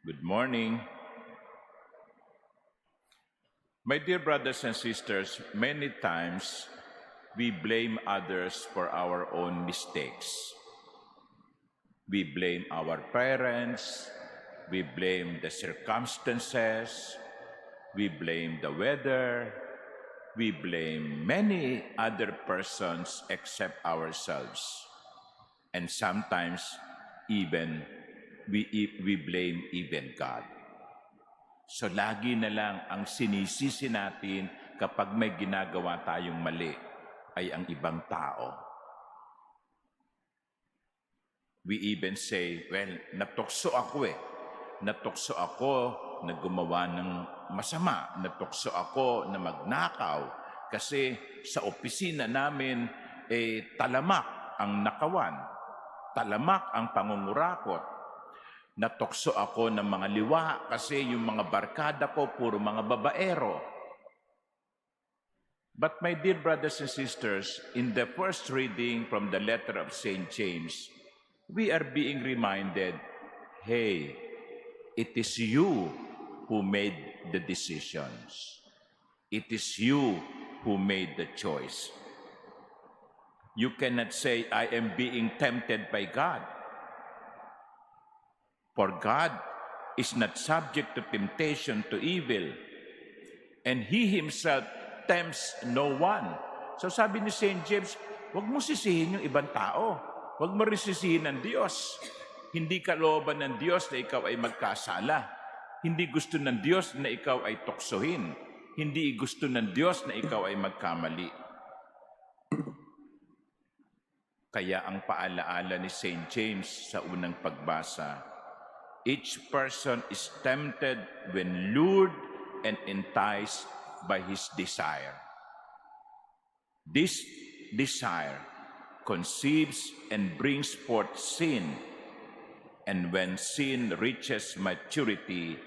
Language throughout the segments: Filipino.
Good morning. My dear brothers and sisters, many times we blame others for our own mistakes. We blame our parents, we blame the circumstances, we blame the weather, we blame many other persons except ourselves. And sometimes even we blame even God. So lagi na lang ang sinisisi natin kapag may ginagawa tayong mali ay ang ibang tao. We even say, well, natukso ako eh. Natukso ako na gumawa ng masama. Natukso ako na magnakaw. Kasi sa opisina namin, talamak ang nakawan. Talamak ang pangungurakot. Natukso ako ng mga liwa kasi yung mga barkada ko puro mga babaero. But my dear brothers and sisters, in the first reading from the letter of St. James, we are being reminded, hey, it is you who made the decisions. It is you who made the choice. You cannot say, I am being tempted by God. For God is not subject to temptation to evil, and He Himself tempts no one. So sabi ni St. James, huwag mo sisihin yung ibang tao. Huwag mo rin sisihin ng Diyos. Hindi kalooban ng Diyos na ikaw ay magkasala. Hindi gusto ng Diyos na ikaw ay tuksohin. Hindi gusto ng Diyos na ikaw ay magkamali. Kaya ang paalaala ni St. James sa unang pagbasa, each person is tempted when lured and enticed by his desire. This desire conceives and brings forth sin, and when sin reaches maturity,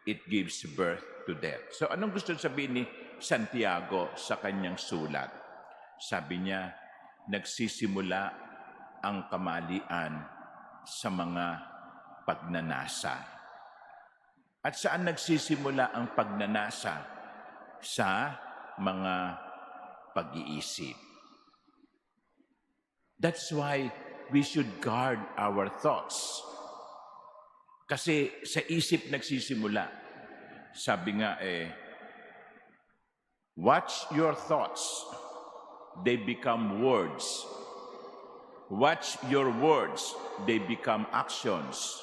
it gives birth to death. So anong gusto sabihin ni Santiago sa kanyang sulat? Sabi niya, nagsisimula ang kamalian sa mga pagnanasa. At saan nagsisimula ang pagnanasa? Sa mga pag-iisip. That's why we should guard our thoughts. Kasi sa isip nagsisimula. Sabi nga watch your thoughts. They become words. Watch your words. They become actions.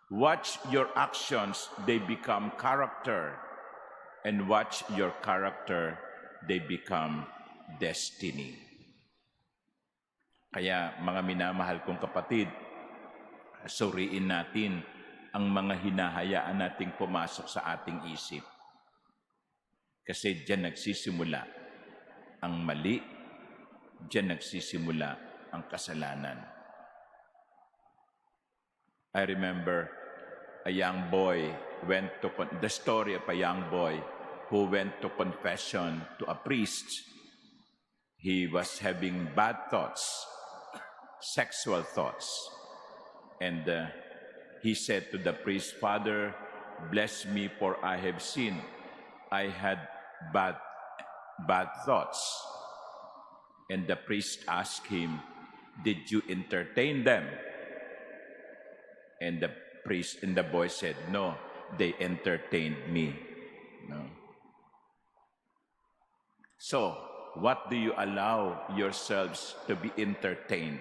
Watch your actions, they become character. And watch your character, they become destiny. Kaya mga minamahal kong kapatid, suriin natin ang mga hinahayaan nating pumasok sa ating isip. Kasi diyan nagsisimula ang mali, diyan nagsisimula ang kasalanan. I remember a young boy went to the story of a young boy who went to confession to a priest. He was having bad thoughts, sexual thoughts. And he said to the priest, Father, bless me for I have sinned. I had bad thoughts. And the priest asked him, did you entertain them? And the priest and the boy said, no, they entertained me. No. So, what do you allow yourselves to be entertained?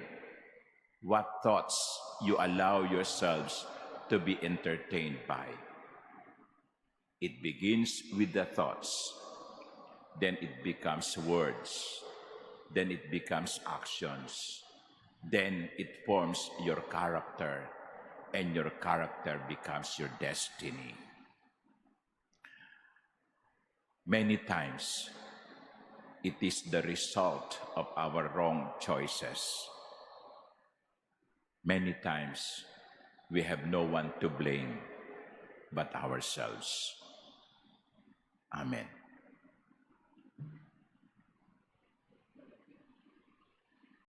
What thoughts you allow yourselves to be entertained by? It begins with the thoughts. Then it becomes words. Then it becomes actions. Then it forms your character. And your character becomes your destiny. Many times, it is the result of our wrong choices. Many times, we have no one to blame but ourselves. Amen.